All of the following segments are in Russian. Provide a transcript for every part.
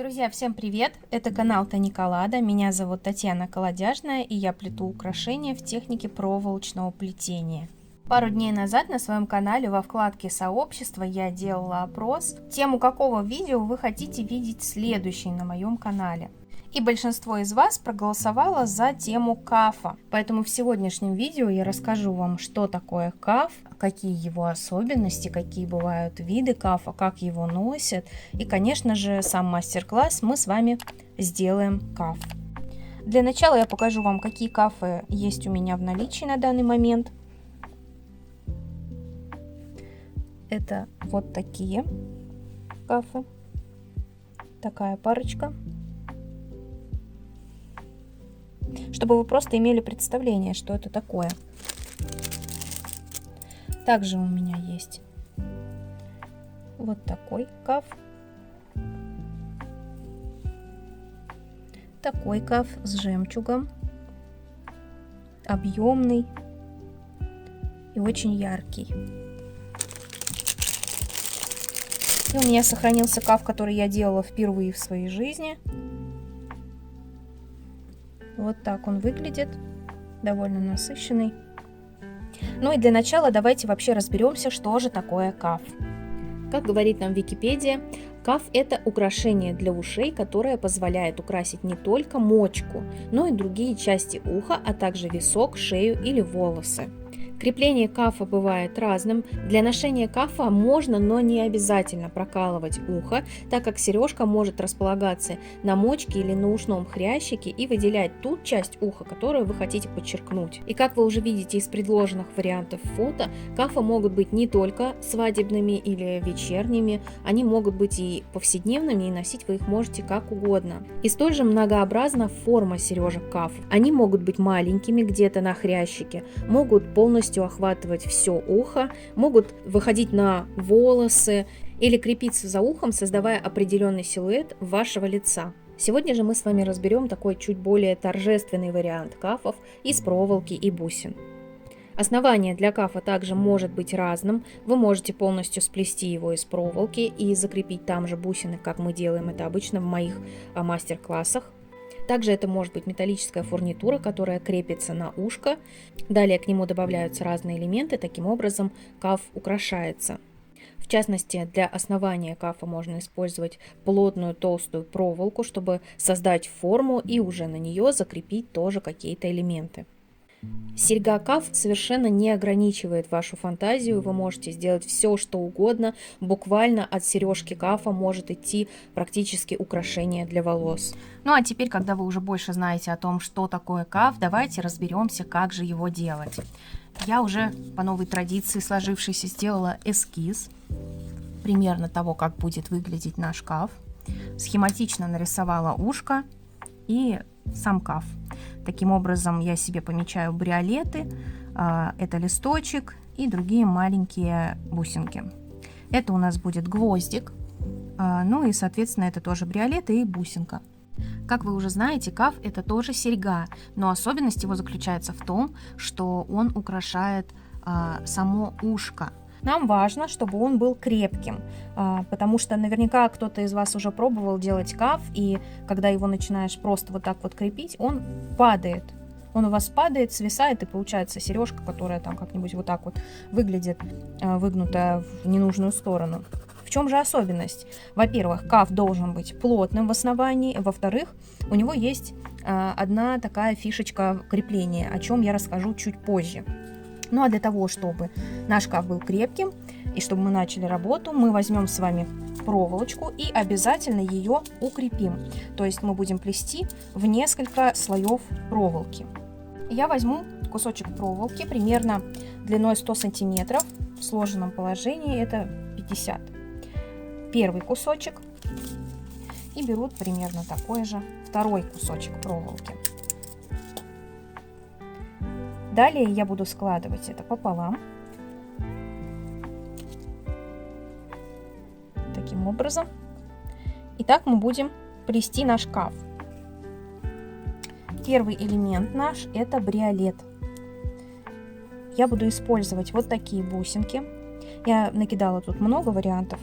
Друзья, всем привет! Это канал Таниколада. Меня зовут Татьяна Колодяжная, и я плету украшения в технике проволочного плетения. Пару дней назад на своем канале во вкладке «Сообщество» я делала опрос, тему какого видео вы хотите видеть следующей на моем канале. И большинство из вас проголосовало за тему кафа. Поэтому в сегодняшнем видео я расскажу вам, что такое каф, какие его особенности, какие бывают виды кафа, как его носят. И, конечно же, сам мастер-класс мы с вами сделаем каф. Для начала я покажу вам, какие кафы есть у меня в наличии на данный момент. Это вот такие кафы. Такая парочка. Чтобы вы просто имели представление, что это такое. Также у меня есть вот такой каф. Такой каф с жемчугом. Объемный и очень яркий. И у меня сохранился каф, который я делала впервые в своей жизни. Вот так он выглядит, довольно насыщенный. Ну и для начала давайте вообще разберемся, что же такое каф. Как говорит нам Википедия, каф – это украшение для ушей, которое позволяет украсить не только мочку, но и другие части уха, а также висок, шею или волосы. Крепление кафа бывает разным. Для ношения кафа можно, но не обязательно прокалывать ухо, так как сережка может располагаться на мочке или на ушном хрящике и выделять ту часть уха, которую вы хотите подчеркнуть. И как вы уже видите из предложенных вариантов фото, кафы могут быть не только свадебными или вечерними, они могут быть и повседневными, и носить вы их можете как угодно. И столь же многообразна форма сережек каф. Они могут быть маленькими, где-то на хрящике, могут полностью охватывать все ухо, могут выходить на волосы или крепиться за ухом, создавая определенный силуэт вашего лица. Сегодня же мы с вами разберем такой чуть более торжественный вариант кафов из проволоки и бусин. Основание для кафа также может быть разным. Вы можете полностью сплести его из проволоки и закрепить там же бусины, как мы делаем это обычно в моих мастер-классах. Также это может быть металлическая фурнитура, которая крепится на ушко. Далее к нему добавляются разные элементы, таким образом каф украшается. В частности, для основания кафа можно использовать плотную толстую проволоку, чтобы создать форму и уже на нее закрепить тоже какие-то элементы. Серьга каф совершенно не ограничивает вашу фантазию, вы можете сделать все, что угодно, буквально от сережки кафа может идти практически украшение для волос. Ну а теперь, когда вы уже больше знаете о том, что такое каф, давайте разберемся, как же его делать. Я уже по новой традиции сложившейся сделала эскиз примерно того, как будет выглядеть наш каф. Схематично нарисовала ушко и сам каф. Таким образом я себе помечаю бриолеты, это листочек и другие маленькие бусинки. Это у нас будет гвоздик, ну и соответственно это тоже бриолеты и бусинка. Как вы уже знаете, каф это тоже серьга, но особенность его заключается в том, что он украшает само ушко. Нам важно, чтобы он был крепким, потому что наверняка кто-то из вас уже пробовал делать каф, и когда его начинаешь просто вот так вот крепить, он падает. Он у вас падает, свисает, и получается сережка, которая там как-нибудь вот так вот выглядит, выгнутая в ненужную сторону. В чем же особенность? Во-первых, каф должен быть плотным в основании, во-вторых, у него есть одна такая фишечка крепления, о чем я расскажу чуть позже. Ну а для того, чтобы наш каф был крепким и чтобы мы начали работу, мы возьмем с вами проволочку и обязательно ее укрепим. То есть мы будем плести в несколько слоев проволоки. Я возьму кусочек проволоки примерно длиной 100 сантиметров, в сложенном положении это 50. Первый кусочек и беру примерно такой же второй кусочек проволоки. Далее я буду складывать это пополам. Таким образом. И так мы будем плести наш каф. Первый элемент наш это бриолет. Я буду использовать вот такие бусинки. Я накидала тут много вариантов.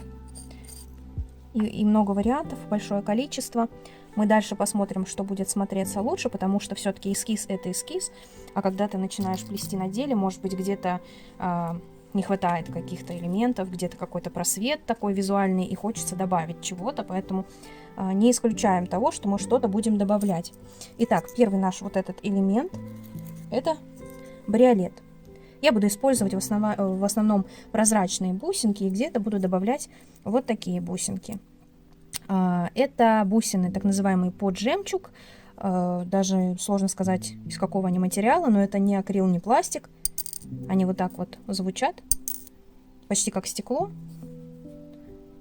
и много вариантов, большое количество. Мы дальше посмотрим, что будет смотреться лучше, потому что все-таки эскиз это эскиз, а когда ты начинаешь плести на деле, может быть, где-то не хватает каких-то элементов, где-то какой-то просвет такой визуальный, и хочется добавить чего-то, поэтому не исключаем того, что мы что-то будем добавлять. Итак, первый наш вот этот элемент — это бриолет. Я буду использовать в основном прозрачные бусинки, и где-то буду добавлять вот такие бусинки. Это бусины, так называемые под жемчуг. Даже сложно сказать, из какого они материала, но это не акрил, не пластик. Они вот так вот звучат, почти как стекло.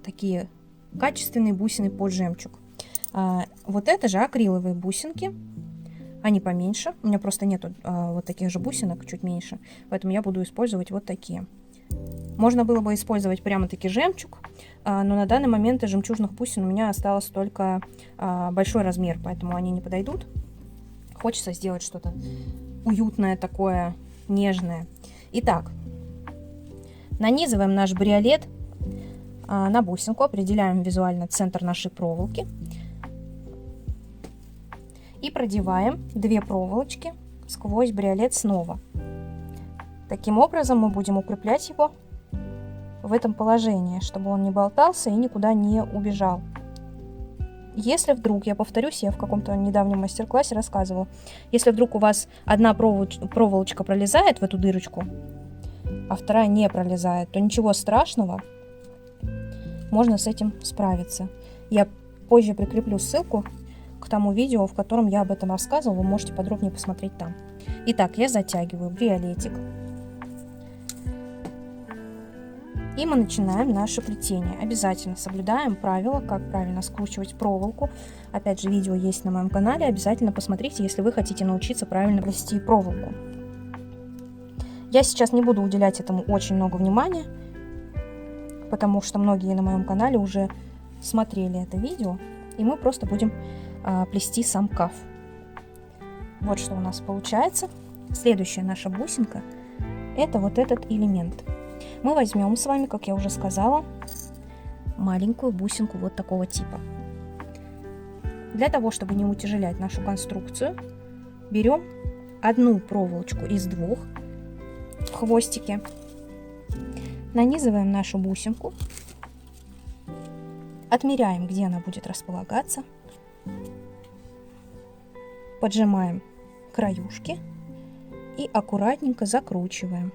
Такие качественные бусины под жемчуг. Вот это же акриловые бусинки. Они поменьше. У меня просто нету вот таких же бусинок, чуть меньше. Поэтому я буду использовать вот такие. Можно было бы использовать прямо-таки жемчуг, но на данный момент из жемчужных бусин у меня осталось только большой размер, поэтому они не подойдут. Хочется сделать что-то уютное такое, нежное. Итак, нанизываем наш бриолет на бусинку, определяем визуально центр нашей проволоки и продеваем 2 проволочки сквозь бриолет снова. Таким образом мы будем укреплять его в этом положении, чтобы он не болтался и никуда не убежал. Если вдруг, я повторюсь, я в каком-то недавнем мастер-классе рассказывала, если вдруг у вас одна проволочка пролезает в эту дырочку, а вторая не пролезает, то ничего страшного, можно с этим справиться. Я позже прикреплю ссылку к тому видео, в котором я об этом рассказывала, вы можете подробнее посмотреть там. Итак, я затягиваю бриолетик. И мы начинаем наше плетение. Обязательно соблюдаем правила, как правильно скручивать проволоку. Опять же, видео есть на моем канале. Обязательно посмотрите, если вы хотите научиться правильно плести проволоку. Я сейчас не буду уделять этому очень много внимания, потому что многие на моем канале уже смотрели это видео. И мы просто будем плести сам каф. Вот что у нас получается. Следующая наша бусинка — это вот этот элемент. Мы возьмем с вами, как я уже сказала, маленькую бусинку вот такого типа. Для того, чтобы не утяжелять нашу конструкцию, берем одну проволочку из 2 в хвостике, нанизываем нашу бусинку, отмеряем, где она будет располагаться, поджимаем краюшки и аккуратненько закручиваем.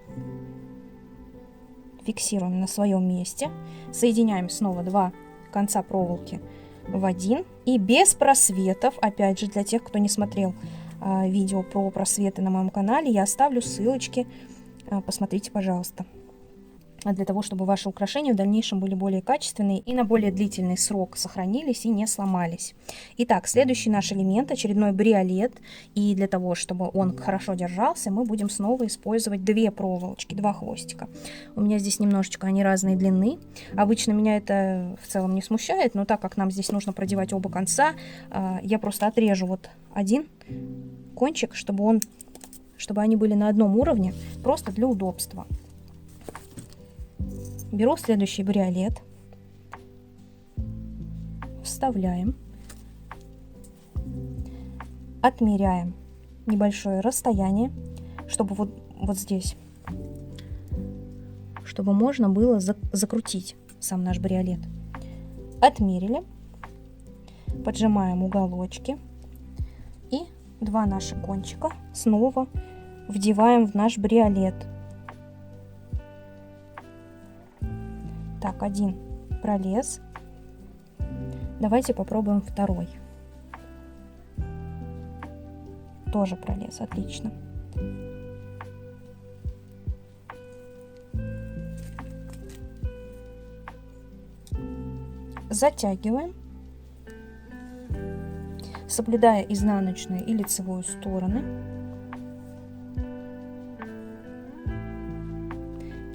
Фиксируем на своем месте, соединяем снова 2 конца проволоки в один и без просветов. Опять же, для тех, кто не смотрел видео про просветы на моем канале, я оставлю ссылочки, посмотрите, пожалуйста. Для того, чтобы ваши украшения в дальнейшем были более качественные и на более длительный срок сохранились и не сломались. Итак, следующий наш элемент — очередной бриолет. И для того, чтобы он хорошо держался, мы будем снова использовать 2 проволочки, 2 хвостика. У меня здесь немножечко они разной длины. Обычно меня это в целом не смущает, но так как нам здесь нужно продевать оба конца, я просто отрежу вот один кончик, чтобы они были на одном уровне, просто для удобства. Беру следующий бриолет, вставляем, отмеряем небольшое расстояние, чтобы вот здесь, чтобы можно было закрутить сам наш бриолет. Отмерили, поджимаем уголочки и 2 наши кончика снова вдеваем в наш бриолет. Так, один пролез. Давайте попробуем второй. Тоже пролез, отлично. Затягиваем, соблюдая изнаночную и лицевую стороны.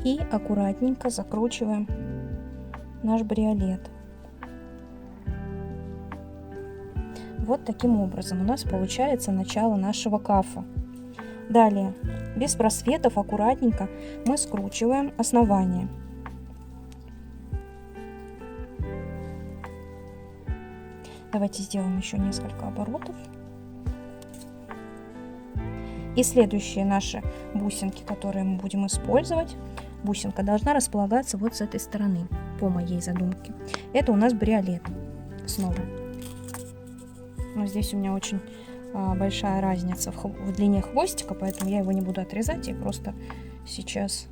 И аккуратненько закручиваем наш бриолет. Вот таким образом у нас получается начало нашего кафа. Далее, без просветов, аккуратненько мы скручиваем основание. Давайте сделаем еще несколько оборотов. И следующие наши бусинки, которые мы будем использовать, бусинка должна располагаться вот с этой стороны, по моей задумке. Это у нас бриолет снова. Но здесь у меня очень большая разница в длине хвостика, поэтому я его не буду отрезать, я просто сейчас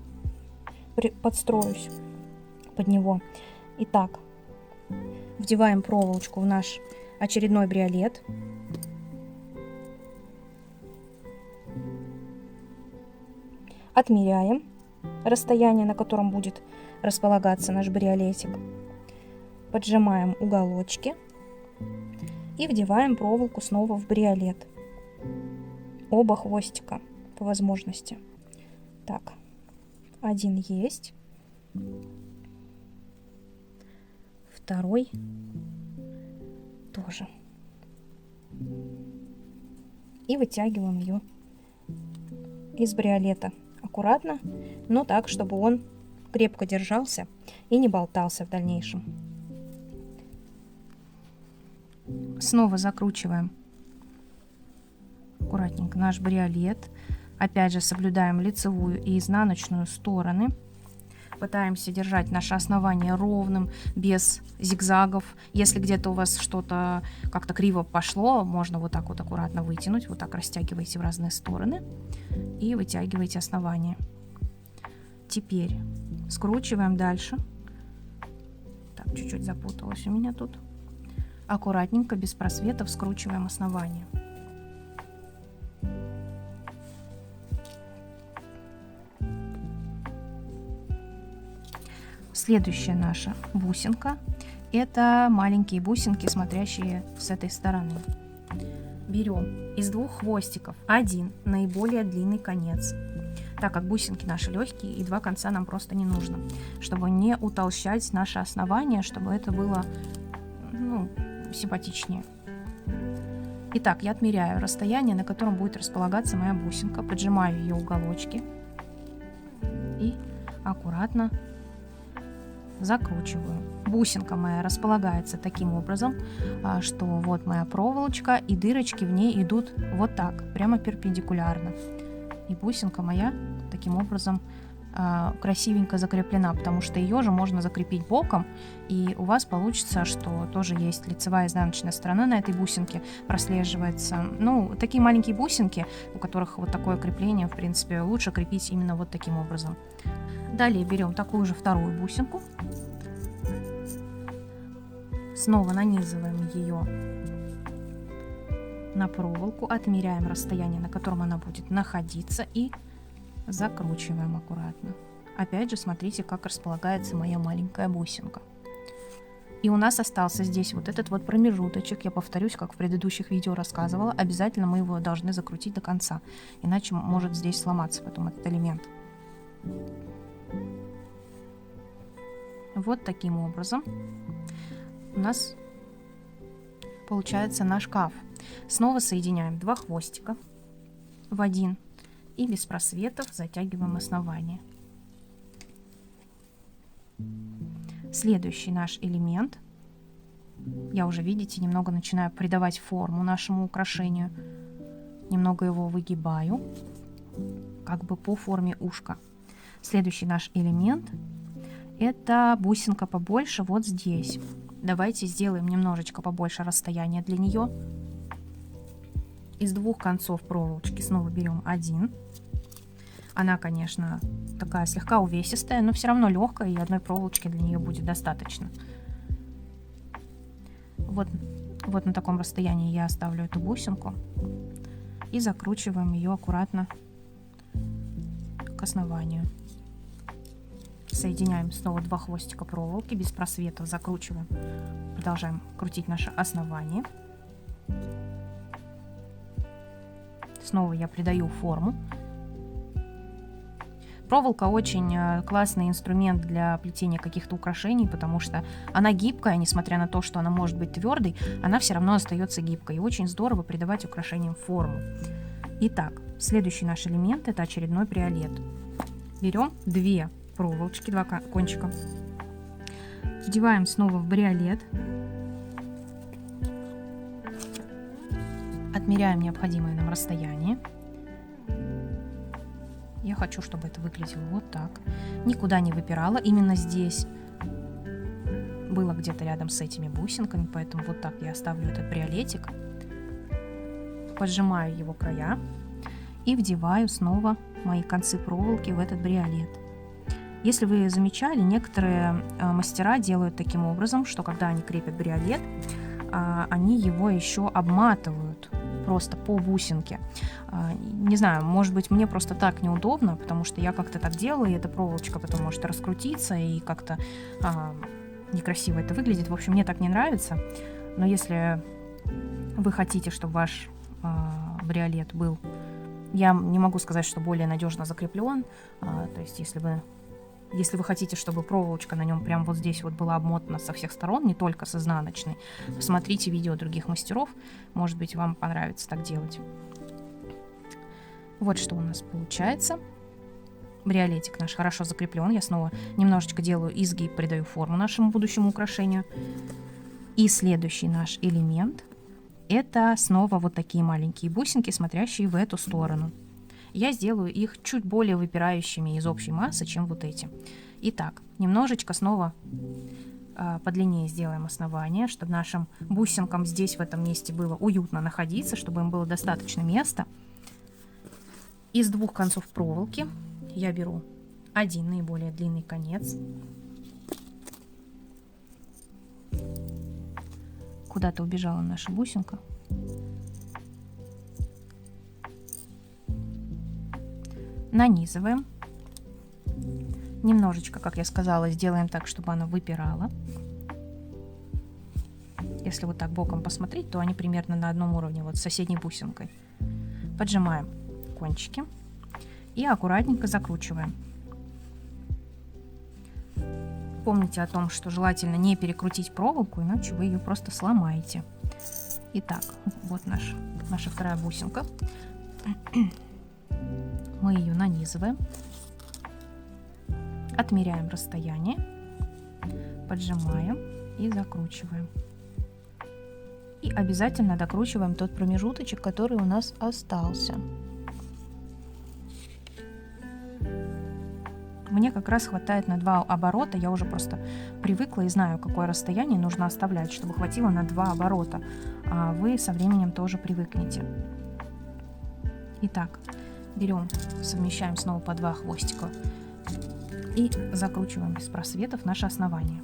подстроюсь под него. Итак, вдеваем проволочку в наш очередной бриолет. Отмеряем расстояние, на котором будет располагаться наш бриолетик. Поджимаем уголочки и вдеваем проволоку снова в бриолет. Оба хвостика по возможности. Так, один есть. Второй тоже. И вытягиваем ее из бриолета. Аккуратно, но так, чтобы он крепко держался и не болтался в дальнейшем. Снова закручиваем аккуратненько наш бриолет. Опять же соблюдаем лицевую и изнаночную стороны. Пытаемся держать наше основание ровным, без зигзагов. Если где-то у вас что-то как-то криво пошло, можно вот так вот аккуратно вытянуть. Вот так растягиваете в разные стороны и вытягиваете основание. Теперь скручиваем дальше. Так, чуть-чуть запуталось у меня тут. Аккуратненько, без просветов, скручиваем основание. Следующая наша бусинка — это маленькие бусинки, смотрящие с этой стороны. Берем из двух хвостиков один, наиболее длинный конец. Так как бусинки наши легкие, и два конца нам просто не нужно, чтобы не утолщать наше основание, чтобы это было, симпатичнее. Итак, я отмеряю расстояние, на котором будет располагаться моя бусинка, поджимаю ее уголочки и аккуратно закручиваю. Бусинка моя располагается таким образом, что вот моя проволочка, и дырочки в ней идут вот так, прямо перпендикулярно. И бусинка моя таким образом красивенько закреплена, потому что ее же можно закрепить боком, и у вас получится, что тоже есть лицевая и изнаночная сторона на этой бусинке, прослеживается. Такие маленькие бусинки, у которых вот такое крепление, в принципе, лучше крепить именно вот таким образом. Далее берем такую же вторую бусинку, снова нанизываем ее на проволоку, отмеряем расстояние, на котором она будет находиться, и закручиваем аккуратно. Опять же, смотрите, как располагается моя маленькая бусинка. И у нас остался здесь вот этот вот промежуточек. Я повторюсь, как в предыдущих видео рассказывала, обязательно мы его должны закрутить до конца, иначе может здесь сломаться потом этот элемент. Вот таким образом у нас получается наш каф. Снова соединяем два хвостика в один и без просветов затягиваем основание. Следующий наш элемент. Я уже, видите, немного начинаю придавать форму нашему украшению. Немного его выгибаю, как бы по форме ушка. Следующий наш элемент — это бусинка побольше вот здесь. Давайте сделаем немножечко побольше расстояния для нее. Из двух концов проволочки снова берем один. Она, конечно, такая слегка увесистая, но все равно легкая, и одной проволочки для нее будет достаточно. Вот на таком расстоянии я оставлю эту бусинку и закручиваем ее аккуратно к основанию. Соединяем снова два хвостика проволоки, без просветов закручиваем. Продолжаем крутить наше основание. Снова я придаю форму. Проволока очень классный инструмент для плетения каких-то украшений, потому что она гибкая, несмотря на то, что она может быть твердой, она все равно остается гибкой. И очень здорово придавать украшениям форму. Итак, следующий наш элемент — это очередной бриолет. Берем две проволочки, два кончика, вдеваем снова в бриолет, Отмеряем необходимое нам расстояние. Я хочу, чтобы это выглядело вот так. Никуда не выпирало. Именно здесь было где-то рядом с этими бусинками, поэтому вот так я оставлю этот бриолетик. Поджимаю его края и вдеваю снова мои концы проволоки в этот бриолет. Если вы замечали, некоторые мастера делают таким образом, что когда они крепят бриолет, они его еще обматывают просто по бусинке. Не знаю, может быть, мне просто так неудобно, потому что я как-то так делаю, и эта проволочка потом может раскрутиться, и как-то некрасиво это выглядит. В общем, мне так не нравится. Но если вы хотите, чтобы ваш бриолет был, я не могу сказать, что более надежно закреплен, то есть если вы хотите, чтобы проволочка на нем прям вот здесь вот была обмотана со всех сторон, не только с изнаночной, посмотрите видео других мастеров, может быть, вам понравится так делать. Вот что у нас получается. Бриолетик наш хорошо закреплен. Я снова немножечко делаю изгиб, придаю форму нашему будущему украшению. И следующий наш элемент — это снова вот такие маленькие бусинки, смотрящие в эту сторону. Я сделаю их чуть более выпирающими из общей массы, чем вот эти. Итак, немножечко снова подлиннее сделаем основание, чтобы нашим бусинкам здесь в этом месте было уютно находиться, чтобы им было достаточно места. Из двух концов проволоки я беру один наиболее длинный конец. Куда-то убежала наша бусинка. Нанизываем. Немножечко, как я сказала, сделаем так, чтобы она выпирала. Если вот так боком посмотреть, то они примерно на одном уровне, вот с соседней бусинкой. Поджимаем кончики и аккуратненько закручиваем. Помните о том, что желательно не перекрутить проволоку, иначе вы ее просто сломаете. Итак, вот наша вторая бусинка. Мы ее нанизываем, отмеряем расстояние, поджимаем и закручиваем. И обязательно докручиваем тот промежуточек, который у нас остался. Мне как раз хватает на 2 оборота, я уже просто привыкла и знаю, какое расстояние нужно оставлять, чтобы хватило на 2 оборота, а вы со временем тоже привыкнете. Итак, берем, совмещаем снова по 2 хвостика и закручиваем без просветов наше основание.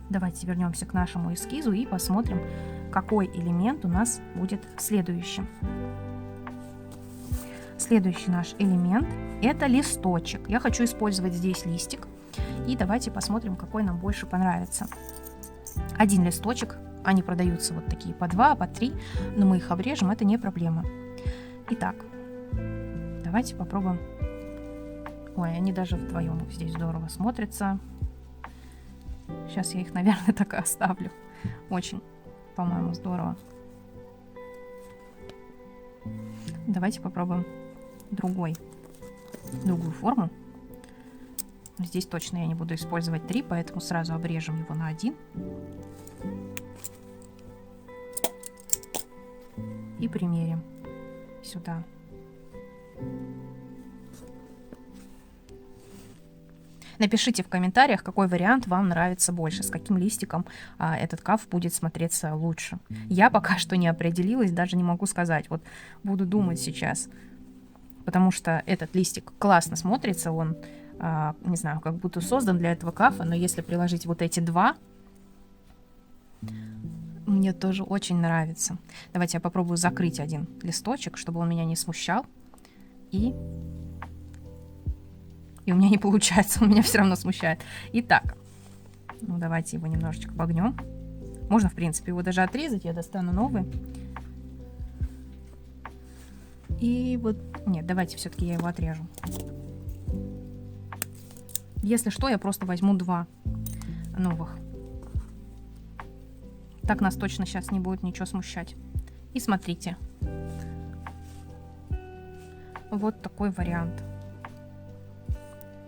Давайте вернемся к нашему эскизу и посмотрим, какой элемент у нас будет следующим. Следующий наш элемент — это листочек. Я хочу использовать здесь листик. И давайте посмотрим, какой нам больше понравится. Один листочек. Они продаются вот такие по 2, по 3, но мы их обрежем, это не проблема. Итак, давайте попробуем. Ой, они даже вдвоем здесь здорово смотрятся. Сейчас я их, наверное, так и оставлю. Очень, по-моему, здорово. Давайте попробуем другую форму. Здесь точно я не буду использовать 3, поэтому сразу обрежем его на 1. И примерим сюда. Напишите в комментариях, какой вариант вам нравится больше, с каким листиком этот каф будет смотреться лучше. Я пока что не определилась, даже не могу сказать. Вот буду думать сейчас, потому что этот листик классно смотрится, он, не знаю, как будто создан для этого кафа, но если приложить вот эти 2, мне тоже очень нравится. Давайте я попробую закрыть один листочек, чтобы он меня не смущал. И у меня не получается, он меня все равно смущает. Итак, ну давайте его немножечко погнем. Можно, в принципе, его даже отрезать, я достану новый. И вот, нет, давайте все-таки я его отрежу. Если что, я просто возьму 2 новых. Так нас точно сейчас не будет ничего смущать. И смотрите. Вот такой вариант.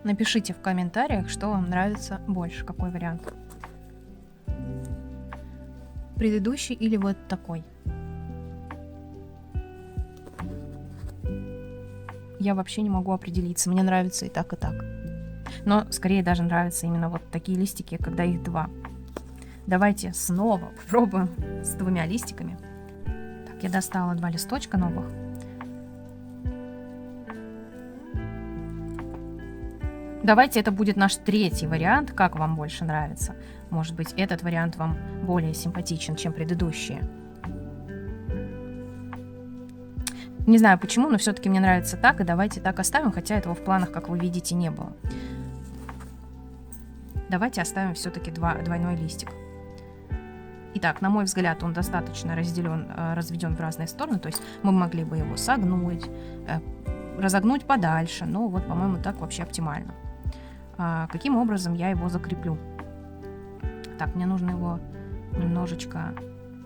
Напишите в комментариях, что вам нравится больше, какой вариант. Предыдущий или вот такой? Я вообще не могу определиться. Мне нравится и так, и так. Но скорее даже нравятся именно вот такие листики, когда их два. Давайте снова попробуем с двумя листиками. Так, я достала два листочка новых. Давайте это будет наш третий вариант. Как вам больше нравится? Может быть, этот вариант вам более симпатичен, чем предыдущие. Не знаю почему, но все-таки мне нравится так, и давайте так оставим, хотя этого в планах, как вы видите, не было. Давайте оставим все-таки двойной листик. Итак, на мой взгляд, он достаточно разведен в разные стороны, то есть мы могли бы его согнуть, разогнуть подальше, но вот, по-моему, так вообще оптимально. Каким образом я его закреплю? Так, мне нужно его немножечко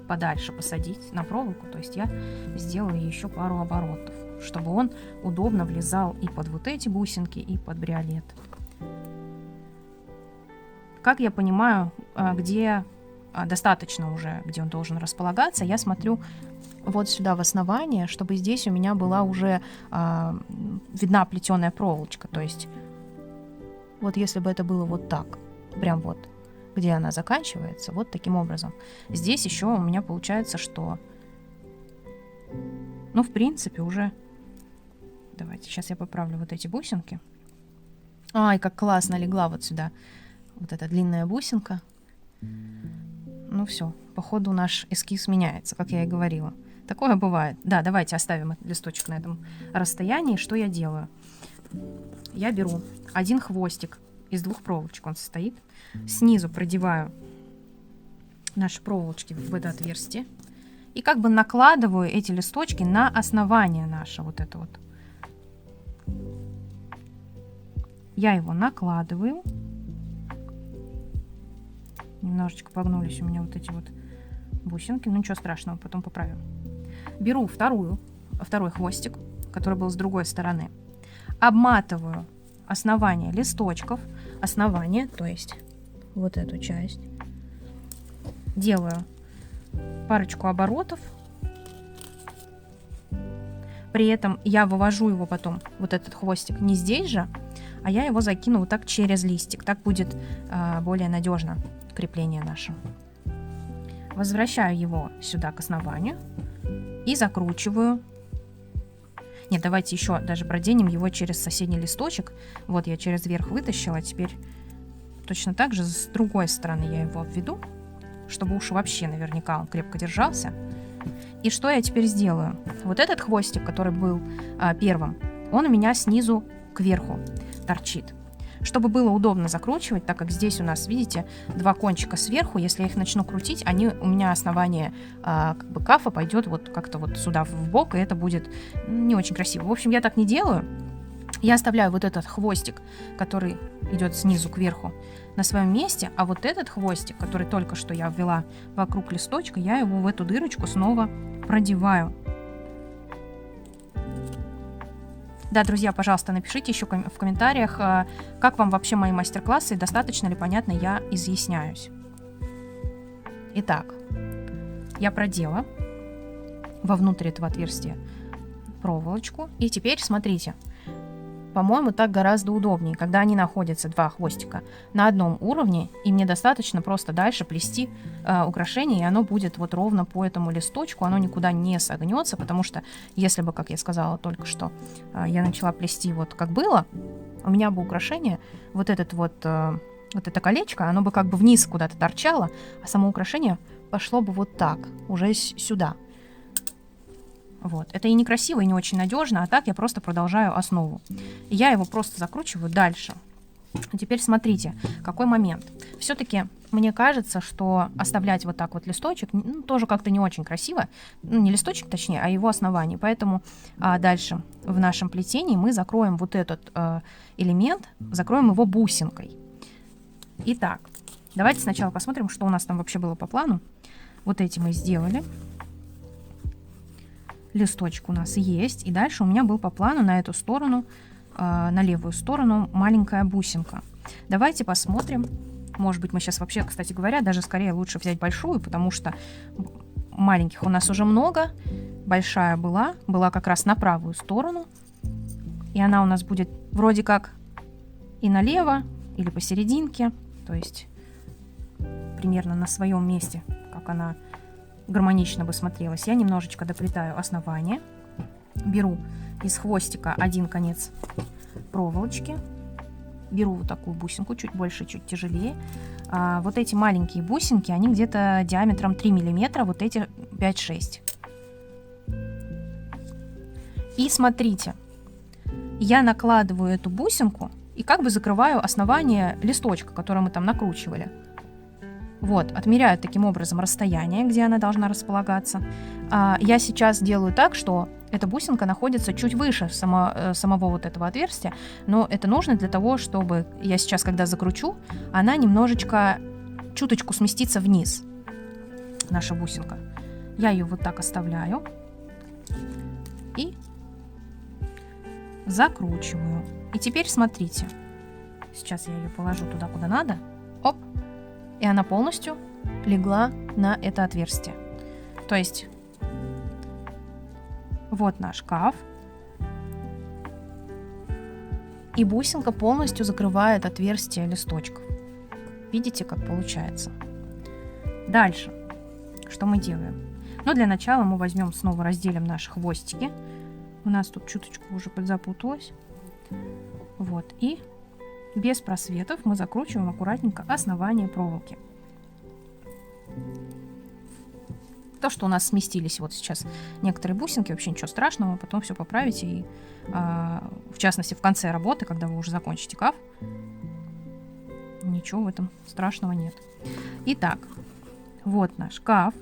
подальше посадить на проволоку, то есть я сделаю еще пару оборотов, чтобы он удобно влезал и под вот эти бусинки, и под бриолет. Как я понимаю, где достаточно уже, где он должен располагаться, я смотрю вот сюда в основание, чтобы здесь у меня была уже видна плетеная проволочка, то есть вот если бы это было вот так, прям вот, где она заканчивается, вот таким образом. Здесь еще у меня получается, что, ну, в принципе, уже... Давайте, сейчас я поправлю вот эти бусинки. Ай, как классно легла вот сюда вот эта длинная бусинка. Ну все, походу наш эскиз меняется, как я и говорила. Такое бывает. Да, давайте оставим этот листочек на этом расстоянии. Что я делаю? Я беру один хвостик из двух проволочек, он состоит. Снизу продеваю наши проволочки в это отверстие. И как бы накладываю эти листочки на основание наше. Вот это вот. Я его накладываю. Немножечко погнулись у меня вот эти вот бусинки. Ну ничего страшного, потом поправим. Беру второй хвостик, который был с другой стороны. Обматываю основание листочков. Основание, то есть вот эту часть. Делаю парочку оборотов. При этом я вывожу его потом, вот этот хвостик, не здесь же, а я его закину вот так через листик. Так будет более надежно крепление наше. Возвращаю его сюда к основанию и закручиваю. Нет, давайте еще даже проденем его через соседний листочек. Вот я через верх вытащила. Теперь точно так же с другой стороны я его обведу, чтобы уж вообще наверняка он крепко держался. И что я теперь сделаю? Вот этот хвостик, который был первым, он у меня снизу кверху торчит. Чтобы было удобно закручивать, так как здесь у нас, видите, два кончика сверху, если я их начну крутить, они у меня основание как бы кафа пойдет вот как-то вот сюда в бок, и это будет не очень красиво. В общем, я так не делаю. Я оставляю вот этот хвостик, который идет снизу кверху, на своем месте, а вот этот хвостик, который только что я ввела вокруг листочка, я его в эту дырочку снова продеваю. Да, друзья, пожалуйста, напишите еще в комментариях, как вам вообще мои мастер-классы, достаточно ли понятно я изъясняюсь. Итак, я продела вовнутрь этого отверстия проволочку. И теперь смотрите, по-моему, так гораздо удобнее, когда они находятся, два хвостика, на одном уровне, и мне достаточно просто дальше плести украшение, и оно будет вот ровно по этому листочку, оно никуда не согнется, потому что если бы, как я сказала только что, я начала плести вот как было, у меня бы украшение, вот это колечко, оно бы как бы вниз куда-то торчало, а само украшение пошло бы вот так, уже сюда. Вот. Это и некрасиво, и не очень надежно, а так я просто продолжаю основу. И я его просто закручиваю дальше. А теперь смотрите, какой момент. Все-таки мне кажется, что оставлять вот так вот листочек тоже как-то не очень красиво. Ну, не листочек, точнее, а его основание. Поэтому дальше в нашем плетении мы закроем вот этот элемент, закроем его бусинкой. Итак, давайте сначала посмотрим, что у нас там вообще было по плану. Вот эти мы сделали. Листочек у нас есть, и дальше у меня был по плану на эту сторону, на левую сторону маленькая бусинка. Давайте посмотрим Может быть, мы сейчас вообще, кстати говоря, даже скорее лучше взять большую, потому что маленьких у нас уже много. Большая была как раз на правую сторону. И она у нас будет вроде как и налево, или посерединке. То есть примерно на своем месте, как она гармонично бы смотрелась. Я немножечко доплетаю основание. Беру из хвостика один конец проволочки. Беру вот такую бусинку, чуть больше, чуть тяжелее. Вот эти маленькие бусинки, они где-то диаметром 3 миллиметра, вот эти 5-6. И смотрите, я накладываю эту бусинку и как бы закрываю основание листочка, который мы там накручивали. Вот, отмеряю таким образом расстояние, где она должна располагаться. Я сейчас делаю так, что эта бусинка находится чуть выше самого вот этого отверстия, но это нужно для того, чтобы я сейчас, когда закручу, она немножечко, чуточку сместится вниз, наша бусинка. Я ее вот так оставляю и закручиваю. И теперь смотрите, сейчас я ее положу туда, куда надо, оп, и она полностью легла на это отверстие. То есть вот наш каф, и бусинка полностью закрывает отверстие листочков. Видите, как получается? Дальше, что мы делаем? Ну, для начала мы возьмем, снова разделим наши хвостики. У нас тут чуточку уже подзапуталось. Вот, и без просветов мы закручиваем аккуратненько основание проволоки. То, что у нас сместились вот сейчас некоторые бусинки, вообще ничего страшного, потом все поправите. И, в частности, в конце работы, когда вы уже закончите каф, ничего в этом страшного нет. Итак, вот наш каф.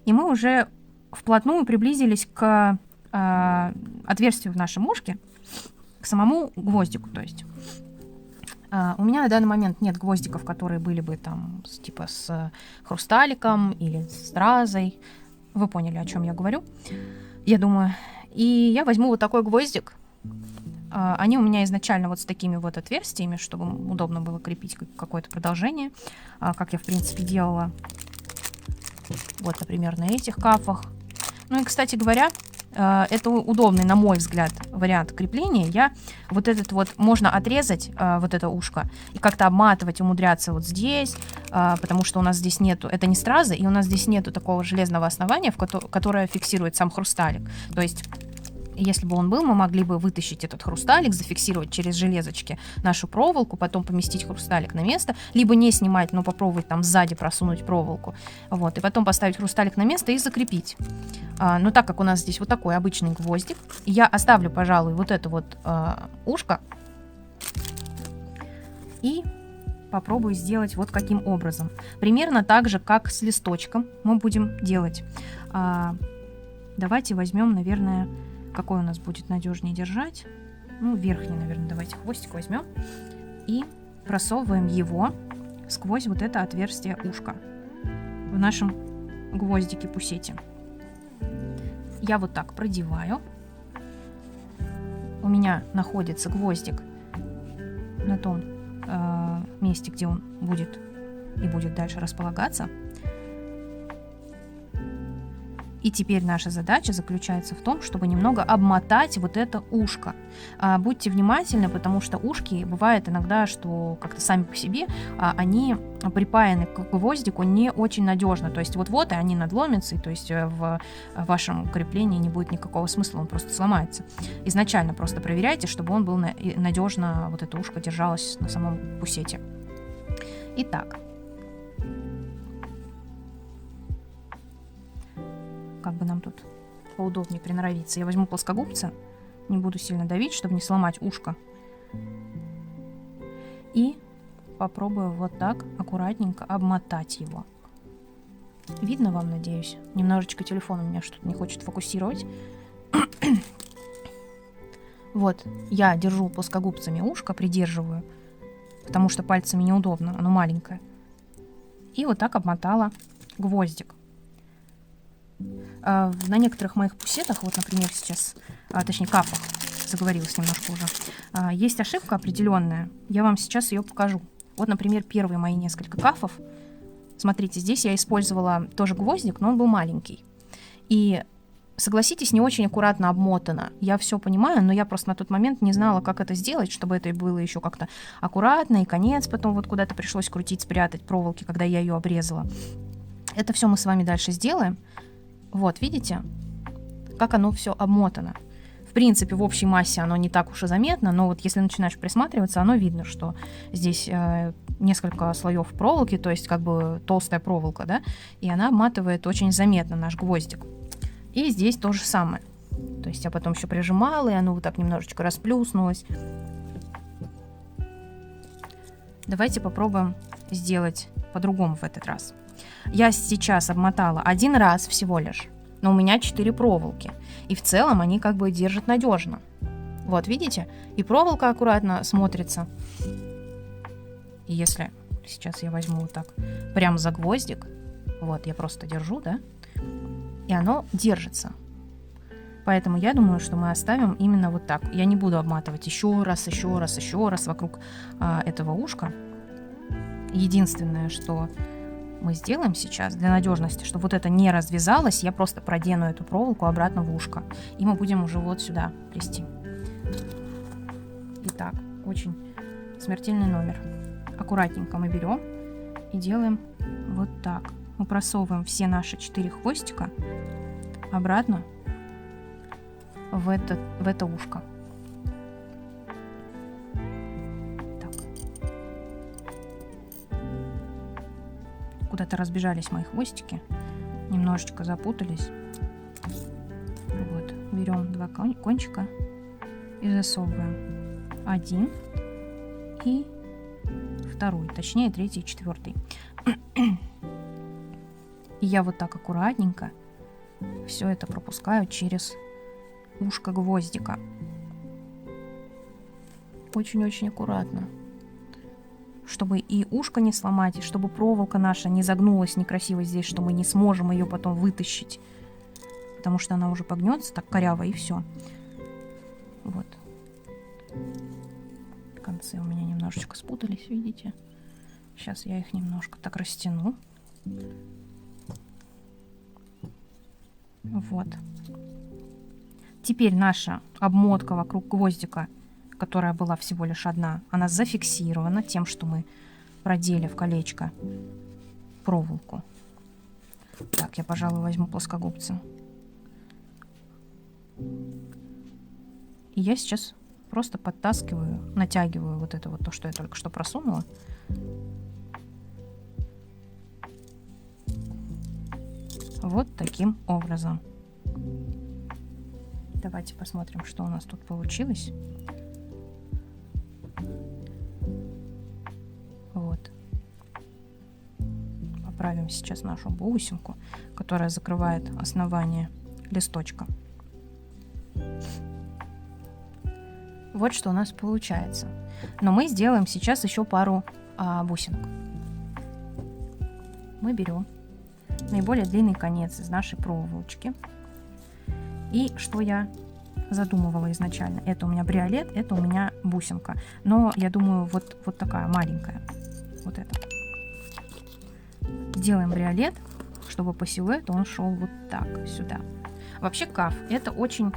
И мы уже вплотную приблизились к отверстию в нашем ушке, к самому гвоздику, то есть. У меня на данный момент нет гвоздиков, которые были бы там типа с хрусталиком или с стразой. Вы поняли, о чем я говорю, я думаю. И я возьму вот такой гвоздик. Они у меня изначально вот с такими вот отверстиями, чтобы удобно было крепить какое-то продолжение, как я в принципе делала вот, например, на этих кафах. Ну и, кстати говоря, это удобный, на мой взгляд, вариант крепления. Я вот этот вот, можно отрезать вот это ушко и как-то обматывать, умудряться вот здесь, потому что у нас здесь нету, это не стразы, и у нас здесь нету такого железного основания, которое фиксирует сам хрусталик. То есть, если бы он был, мы могли бы вытащить этот хрусталик, зафиксировать через железочки нашу проволоку, потом поместить хрусталик на место, либо не снимать, но попробовать там сзади просунуть проволоку, вот, и потом поставить хрусталик на место и закрепить. Но так как у нас здесь вот такой обычный гвоздик, я оставлю, пожалуй, вот это вот ушко и попробую сделать вот каким образом. Примерно так же, как с листочком мы будем делать. Давайте возьмем, наверное, какой у нас будет надежнее держать. Ну, верхний, наверное, давайте хвостик возьмем. И просовываем его сквозь вот это отверстие ушка в нашем гвоздике-пусете. Я вот так продеваю. У меня находится гвоздик на том месте, где он будет и будет дальше располагаться. И теперь наша задача заключается в том, чтобы немного обмотать вот это ушко. Будьте внимательны, потому что ушки бывает иногда, что как-то сами по себе они припаяны к гвоздику не очень надежно. То есть вот-вот и они надломятся, и то есть в вашем креплении не будет никакого смысла, он просто сломается. Изначально просто проверяйте, чтобы он был надежно, вот это ушко держалось на самом пусете. Итак. Как бы нам тут поудобнее приноровиться. Я возьму плоскогубцы, не буду сильно давить, чтобы не сломать ушко. И попробую вот так аккуратненько обмотать его. Видно вам, надеюсь? Немножечко телефон у меня что-то не хочет фокусировать. Вот, я держу плоскогубцами ушко, придерживаю, потому что пальцами неудобно, оно маленькое. И вот так обмотала гвоздик. На некоторых моих пусетах, вот, например, сейчас, точнее, кафах, заговорилась немножко уже, есть ошибка определенная. Я вам сейчас ее покажу. Вот, например, первые мои несколько кафов. Смотрите, здесь я использовала тоже гвоздик, но он был маленький. И, согласитесь, не очень аккуратно обмотано. Я все понимаю, но я просто на тот момент не знала, как это сделать, чтобы это было еще как-то аккуратно, и конец потом вот куда-то пришлось крутить, спрятать проволоки, когда я ее обрезала. Это все мы с вами дальше сделаем. Вот, видите, как оно все обмотано. В принципе, в общей массе оно не так уж и заметно, но вот если начинаешь присматриваться, оно видно, что здесь несколько слоев проволоки, то есть как бы толстая проволока, да, и она обматывает очень заметно наш гвоздик. И здесь то же самое. То есть я потом еще прижимала, и оно вот так немножечко расплюснулось. Давайте попробуем сделать по-другому в этот раз. Я сейчас обмотала один раз всего лишь, но у меня 4 проволоки. И в целом они как бы держат надежно. Вот, видите? И проволока аккуратно смотрится. И если сейчас я возьму вот так прям за гвоздик, вот, я просто держу, да, и оно держится. Поэтому я думаю, что мы оставим именно вот так. Я не буду обматывать еще раз вокруг этого ушка. Единственное, что мы сделаем сейчас для надежности, чтобы вот это не развязалось, я просто продену эту проволоку обратно в ушко. И мы будем уже вот сюда плести. Итак, очень смертельный номер. Аккуратненько мы берем и делаем вот так. Мы просовываем все наши 4 хвостика обратно в это ушко. Так. Куда-то разбежались мои хвостики, немножечко запутались. Вот, берем 2 кончика и засовываем один и второй, точнее 3 и 4. И я вот так аккуратненько все это пропускаю через ушко гвоздика. Очень-очень аккуратно. Чтобы и ушко не сломать, и чтобы проволока наша не загнулась некрасиво здесь, что мы не сможем ее потом вытащить. Потому что она уже погнется так коряво, и все. Вот. Концы у меня немножечко спутались, видите? Сейчас я их немножко так растяну. Вот. Теперь наша обмотка вокруг гвоздика, которая была всего лишь одна, она зафиксирована тем, что мы продели в колечко проволоку. Так, я, пожалуй, возьму плоскогубцы. И я сейчас просто подтаскиваю, натягиваю вот это вот то, что я только что просунула. Вот таким образом. Давайте посмотрим, что у нас тут получилось. Вот. Поправим сейчас нашу бусинку, которая закрывает основание листочка. Вот что у нас получается. Но мы сделаем сейчас еще пару бусинок. Мы берем наиболее длинный конец из нашей проволочки. И что я задумывала изначально? Это у меня бриолет, это у меня бусинка. Но я думаю, вот такая маленькая. Вот это. Делаем бриолет, чтобы по силуэту он шел вот так, сюда. Вообще каф это очень...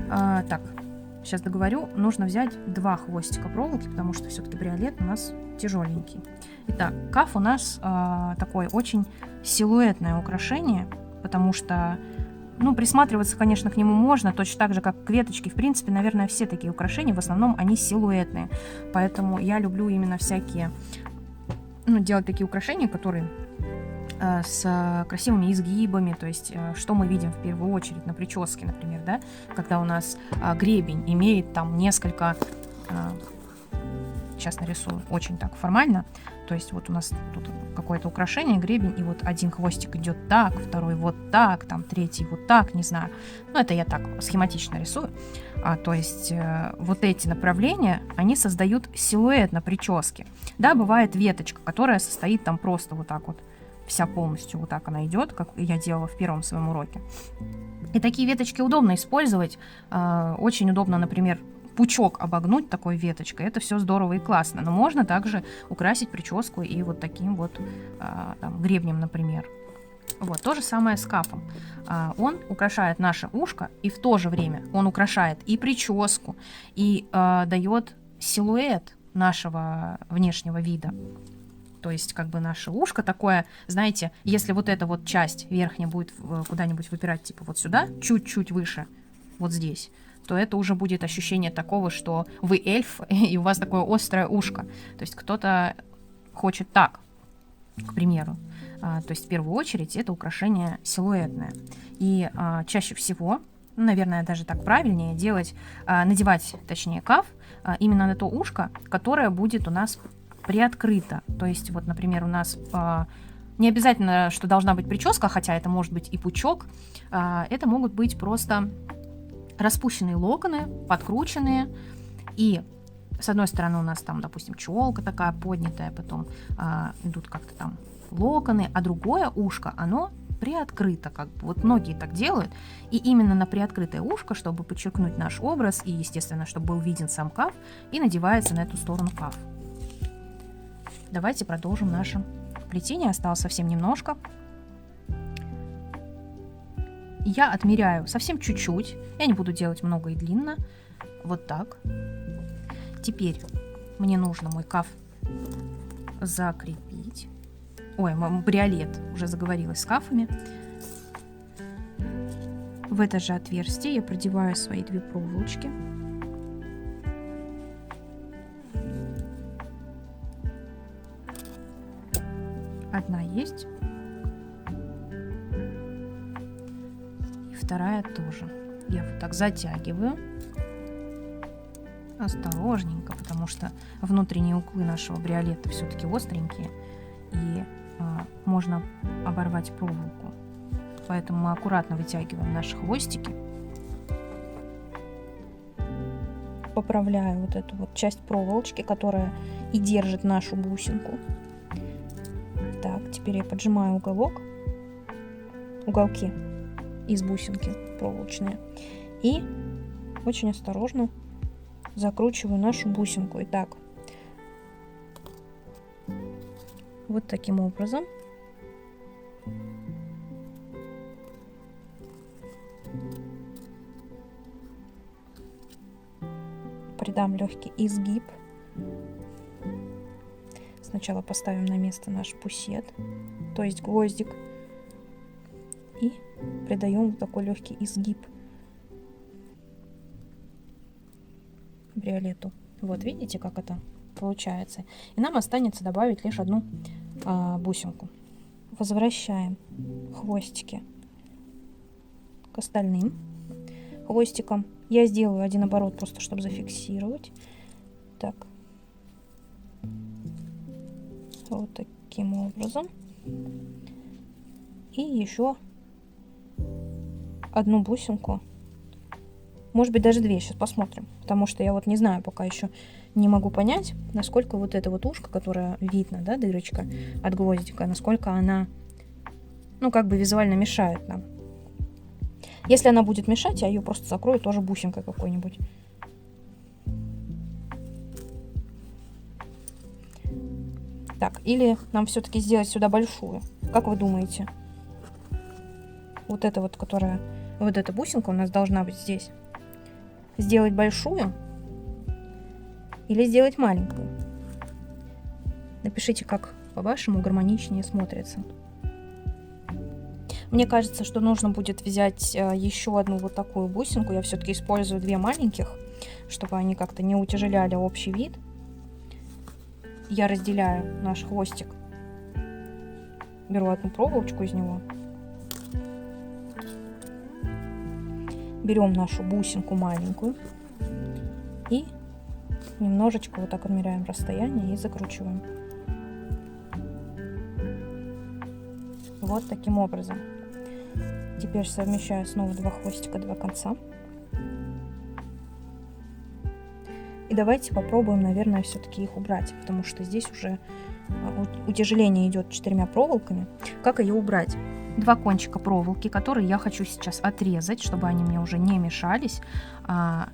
так, сейчас договорю. Нужно взять 2 хвостика проволоки, потому что все-таки бриолет у нас тяжеленький. Итак, каф у нас такое очень силуэтное украшение, потому что, ну, присматриваться, конечно, к нему можно, точно так же, как к веточке. В принципе, наверное, все такие украшения, в основном, они силуэтные. Поэтому я люблю именно всякие, ну, делать такие украшения, которые с красивыми изгибами, то есть что мы видим в первую очередь на прическе, например, да, когда у нас гребень имеет там несколько, сейчас нарисую очень так формально, то есть вот у нас тут какое-то украшение, гребень, и вот один хвостик идет так, второй вот так, там третий вот так, не знаю, ну это я так схематично рисую, то есть вот эти направления, они создают силуэт на прическе, да, бывает веточка, которая состоит там просто вот так вот, вся полностью вот так она идет, как я делала в первом своем уроке. И такие веточки удобно использовать. Очень удобно, например, пучок обогнуть такой веточкой, это все здорово и классно. Но можно также украсить прическу и вот таким вот там, гребнем, например. Вот, то же самое с кафом. Он украшает наше ушко, и в то же время он украшает и прическу, и дает силуэт нашего внешнего вида. То есть как бы наше ушко такое, знаете, если вот эта вот часть верхняя будет куда-нибудь выпирать, типа вот сюда, чуть-чуть выше, вот здесь, то это уже будет ощущение такого, что вы эльф, и у вас такое острое ушко. То есть кто-то хочет так, к примеру. То есть в первую очередь это украшение силуэтное. И чаще всего, наверное, даже так правильнее делать, надевать, точнее, каф именно на то ушко, которое будет у нас приоткрыто. То есть вот, например, у нас не обязательно, что должна быть прическа, хотя это может быть и пучок. Это могут быть просто распущенные локоны, подкрученные. И с одной стороны у нас там, допустим, челка такая поднятая, потом идут как-то там локоны, а другое ушко, оно приоткрыто, как бы. Вот многие так делают. И именно на приоткрытое ушко, чтобы подчеркнуть наш образ и, естественно, чтобы был виден сам каф, и надевается на эту сторону каф. Давайте продолжим наше плетение. Осталось совсем немножко. Я отмеряю совсем чуть-чуть. Я не буду делать много и длинно. Вот так. Теперь мне нужно мой каф закрепить. Ой, бриолет, уже заговорилась с кафами. В это же отверстие я продеваю свои 2 проволочки. Одна есть. И вторая тоже. Я вот так затягиваю. Осторожненько, потому что внутренние углы нашего бриолета все-таки остренькие. И можно оборвать проволоку. Поэтому мы аккуратно вытягиваем наши хвостики. Поправляю вот эту вот часть проволочки, которая и держит нашу бусинку. Так, теперь я поджимаю уголки из бусинки проволочные. И очень осторожно закручиваю нашу бусинку. Итак, вот таким образом. Придам легкий изгиб. Сначала поставим на место наш пусет, то есть гвоздик, и придаем вот такой легкий изгиб бриолету. Вот видите, как это получается. И нам останется добавить лишь одну бусинку. Возвращаем хвостики к остальным хвостикам. Я сделаю один оборот просто, чтобы зафиксировать. Так. Вот таким образом. И еще одну бусинку. Может быть, даже 2. Сейчас посмотрим. Потому что я вот не знаю, пока еще не могу понять, насколько вот это вот ушко, которое видно, да, дырочка от гвоздика, насколько она, ну, как бы визуально мешает нам. Если она будет мешать, я ее просто закрою тоже бусинкой какой-нибудь. Так, или нам все-таки сделать сюда большую. Как вы думаете? Вот эта вот, которая... Вот эта бусинка у нас должна быть здесь. Сделать большую или сделать маленькую? Напишите, как по-вашему гармоничнее смотрится. Мне кажется, что нужно будет взять еще одну вот такую бусинку. Я все-таки использую 2 маленьких, чтобы они как-то не утяжеляли общий вид. Я разделяю наш хвостик. Беру одну проволочку из него. Берем нашу бусинку маленькую и немножечко вот так отмеряем расстояние и закручиваем. Вот таким образом. Теперь совмещаю снова 2 хвостика, 2 конца. И давайте попробуем, наверное, все-таки их убрать, потому что здесь уже утяжеление идет 4 проволоками. Как ее убрать? 2 кончика проволоки, которые я хочу сейчас отрезать, чтобы они мне уже не мешались.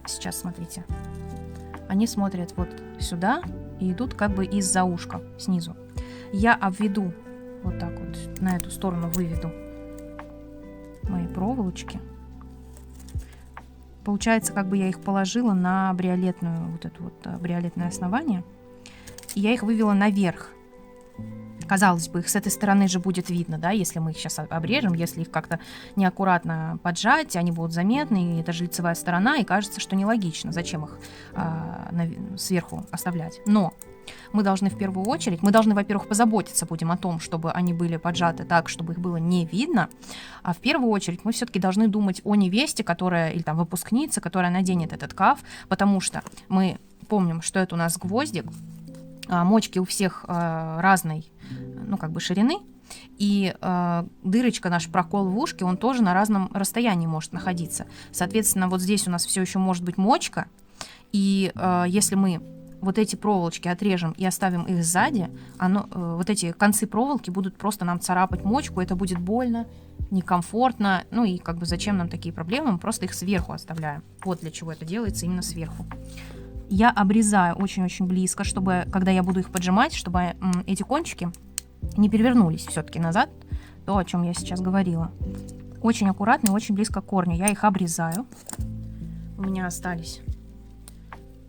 Сейчас, смотрите, они смотрят вот сюда и идут как бы из-за ушка снизу. Я обведу вот так вот, на эту сторону выведу мои проволочки. Получается, как бы я их положила на бриолетную, вот это вот бриолетное основание, и я их вывела наверх. Казалось бы, их с этой стороны же будет видно, да, если мы их сейчас обрежем, если их как-то неаккуратно поджать, они будут заметны, и это же лицевая сторона, и кажется, что нелогично, зачем их сверху оставлять. Но мы должны в первую очередь, во-первых, позаботиться будем о том, чтобы они были поджаты так, чтобы их было не видно, а в первую очередь мы все-таки должны думать о невесте, которая, или там выпускнице, которая наденет этот каф, потому что мы помним, что это у нас гвоздик, мочки у всех разной, ну, как бы ширины, и дырочка, наш прокол в ушке, он тоже на разном расстоянии может находиться. Соответственно, вот здесь у нас все еще может быть мочка, и если мы вот эти проволочки отрежем и оставим их сзади, вот эти концы проволоки будут просто нам царапать мочку, это будет больно, некомфортно, ну и как бы зачем нам такие проблемы, мы просто их сверху оставляем. Вот для чего это делается, именно сверху. Я обрезаю очень-очень близко, чтобы, когда я буду их поджимать, чтобы эти кончики не перевернулись все-таки назад, то, о чем я сейчас говорила. Очень аккуратно и очень близко к корню. Я их обрезаю. У меня остались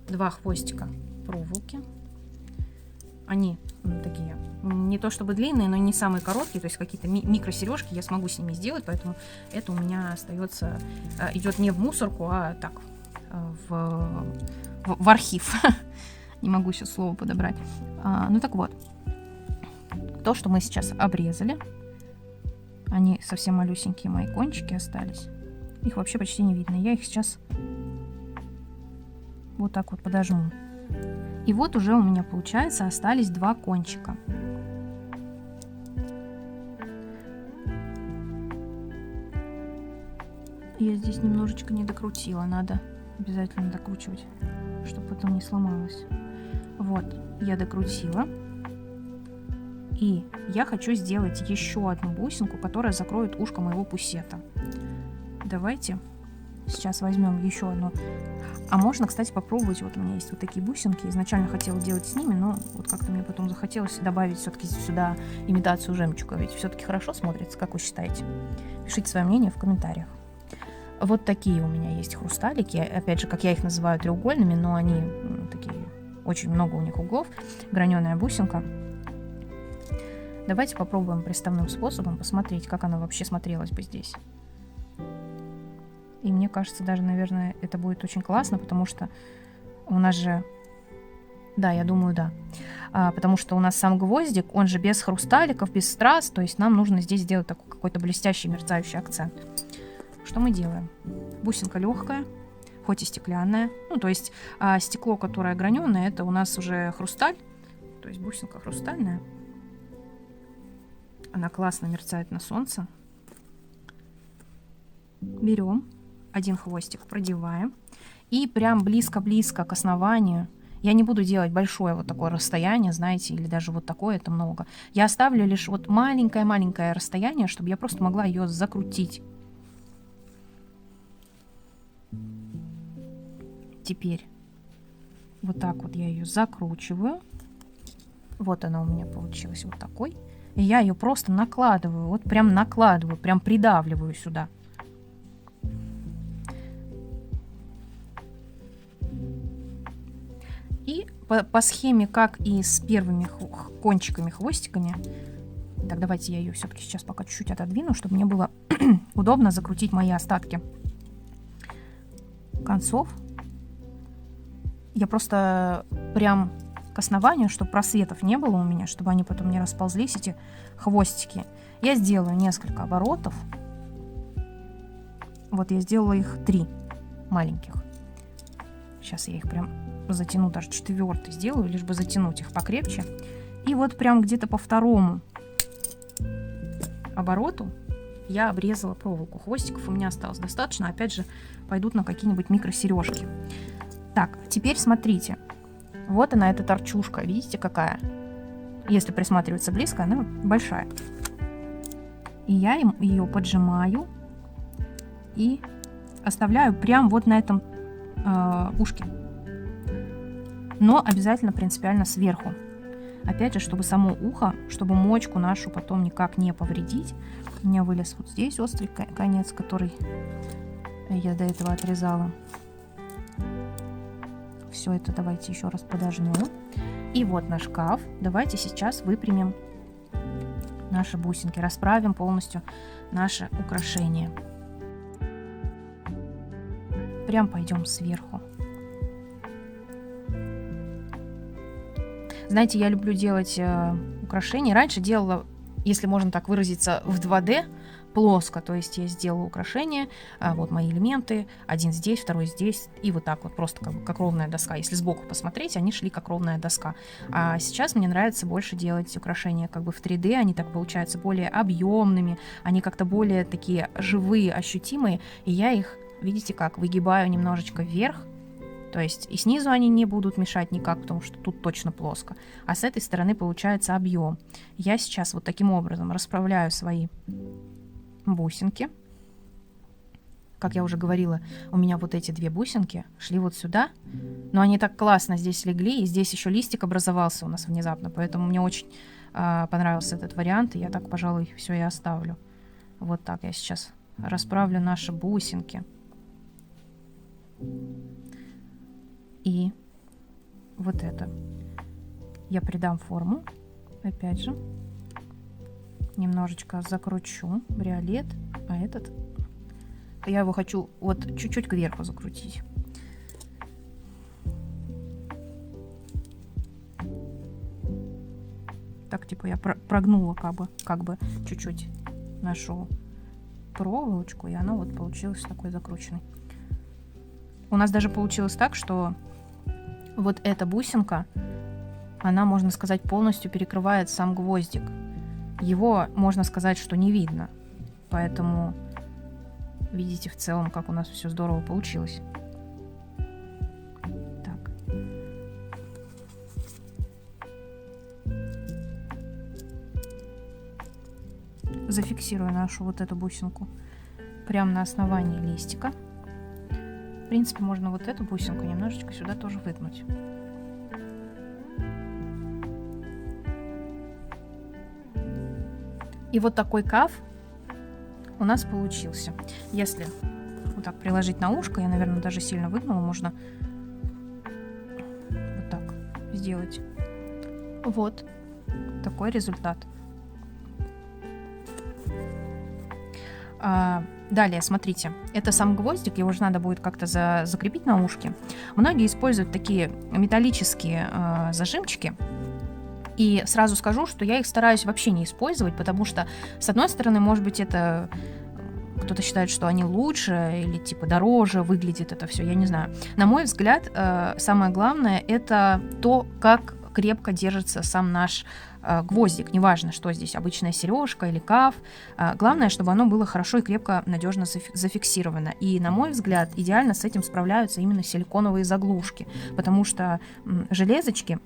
2 хвостика проволоки. Они такие, не то чтобы длинные, но не самые короткие, то есть какие-то микросережки я смогу с ними сделать, поэтому это у меня остается, идет не в мусорку, а так, в архив. Не могу сейчас слово подобрать. Ну так вот, то, что мы сейчас обрезали, они совсем малюсенькие, мои кончики остались. Их вообще почти не видно. Я их сейчас вот так вот подожму. И вот уже у меня, получается, остались 2 кончика. Я здесь немножечко не докрутила, надо обязательно докручивать, чтобы потом не сломалось. Вот, я докрутила. И я хочу сделать еще одну бусинку, которая закроет ушко моего пусета. Давайте сейчас возьмем еще одну. А можно, кстати, попробовать. Вот у меня есть вот такие бусинки. Изначально хотела делать с ними, но вот как-то мне потом захотелось добавить все-таки сюда имитацию жемчуга. Ведь все-таки хорошо смотрится, как вы считаете? Пишите свое мнение в комментариях. Вот такие у меня есть хрусталики. Опять же, как я их называю, треугольными, но они такие, очень много у них углов. Граненая бусинка. Давайте попробуем приставным способом посмотреть, как она вообще смотрелась бы здесь. И мне кажется, даже, наверное, это будет очень классно, потому что у нас же... Да, я думаю, да. Потому что у нас сам гвоздик, он же без хрусталиков, без страз, то есть нам нужно здесь сделать такой какой-то блестящий, мерцающий акцент. Что мы делаем? Бусинка легкая, хоть и стеклянная. Ну, то есть стекло, которое граненое, это у нас уже хрусталь, то есть бусинка хрустальная. Она классно мерцает на солнце. Берем 1 хвостик, продеваем. И прям близко-близко к основанию. Я не буду делать большое вот такое расстояние, знаете, или даже вот такое, это много. Я оставлю лишь вот маленькое-маленькое расстояние, чтобы я просто могла ее закрутить. Теперь вот так вот я ее закручиваю. Вот она у меня получилась вот такой. И я ее просто накладываю, вот прям накладываю, прям придавливаю сюда. И по схеме, как и с первыми кончиками, хвостиками. Так, давайте я ее все-таки сейчас пока чуть-чуть отодвину, чтобы мне было удобно закрутить мои остатки концов. Я просто прям к основанию, чтобы просветов не было у меня, чтобы они потом не расползлись, эти хвостики. Я сделаю несколько оборотов. Вот я сделала их 3 маленьких. Сейчас я их прям затяну, даже 4-й сделаю, лишь бы затянуть их покрепче. И вот прям где-то по 2-му обороту я обрезала проволоку. Хвостиков у меня осталось достаточно. Опять же, пойдут на какие-нибудь микросережки. Так, теперь смотрите. Вот она, эта торчушка. Видите, какая? Если присматриваться близко, она большая. И я ее поджимаю и оставляю прям вот на этом ушке. Но обязательно принципиально сверху. Опять же, чтобы само ухо, чтобы мочку нашу потом никак не повредить. У меня вылез вот здесь острый конец, который я до этого отрезала. Все это давайте еще раз подожмем. И вот наш шкаф. Давайте сейчас выпрямим наши бусинки, расправим полностью наше украшение. Прям пойдем сверху. Знаете, я люблю делать украшения. Раньше делала, если можно так выразиться, в 2D плоско. То есть я сделала украшения, вот мои элементы, один здесь, второй здесь, и вот так вот просто как ровная доска. Если сбоку посмотреть, они шли как ровная доска. А сейчас мне нравится больше делать украшения как бы в 3D, они так получаются более объемными, они как-то более такие живые, ощутимые, и я их, видите как, выгибаю немножечко вверх. То есть и снизу они не будут мешать никак, потому что тут точно плоско. А с этой стороны получается объем. Я сейчас вот таким образом расправляю свои бусинки. Как я уже говорила, у меня вот эти две бусинки шли вот сюда. Но они так классно здесь легли. И здесь еще листик образовался у нас внезапно. Поэтому мне очень понравился этот вариант. И я так, пожалуй, все и оставлю. Вот так я сейчас расправлю наши бусинки. И вот это я придам форму, опять же, немножечко закручу бриолет, а этот я его хочу вот чуть-чуть кверху закрутить. Так, типа я прогнула как бы чуть-чуть нашу проволочку, и она вот получилась такой закрученной. У нас даже получилось так, что вот эта бусинка, она, можно сказать, полностью перекрывает сам гвоздик. Его, можно сказать, что не видно. Поэтому видите в целом, как у нас все здорово получилось. Так. Зафиксирую нашу вот эту бусинку прямо на основании листика. В принципе, можно вот эту бусинку немножечко сюда тоже выгнуть. И вот такой каф у нас получился. Если вот так приложить на ушко, я, наверное, даже сильно выгнула, можно вот так сделать. Вот такой результат. Далее, смотрите, это сам гвоздик, его же надо будет как-то закрепить на ушке. Многие используют такие металлические зажимчики. И сразу скажу, что я их стараюсь вообще не использовать, потому что, с одной стороны, может быть, это кто-то считает, что они лучше или типа дороже выглядит это все, я не знаю. На мой взгляд, самое главное это то, как крепко держится сам наш гвоздик. Неважно, что здесь, обычная сережка или каф. Главное, чтобы оно было хорошо и крепко, надежно зафиксировано. И, на мой взгляд, идеально с этим справляются именно силиконовые заглушки, потому что железочки,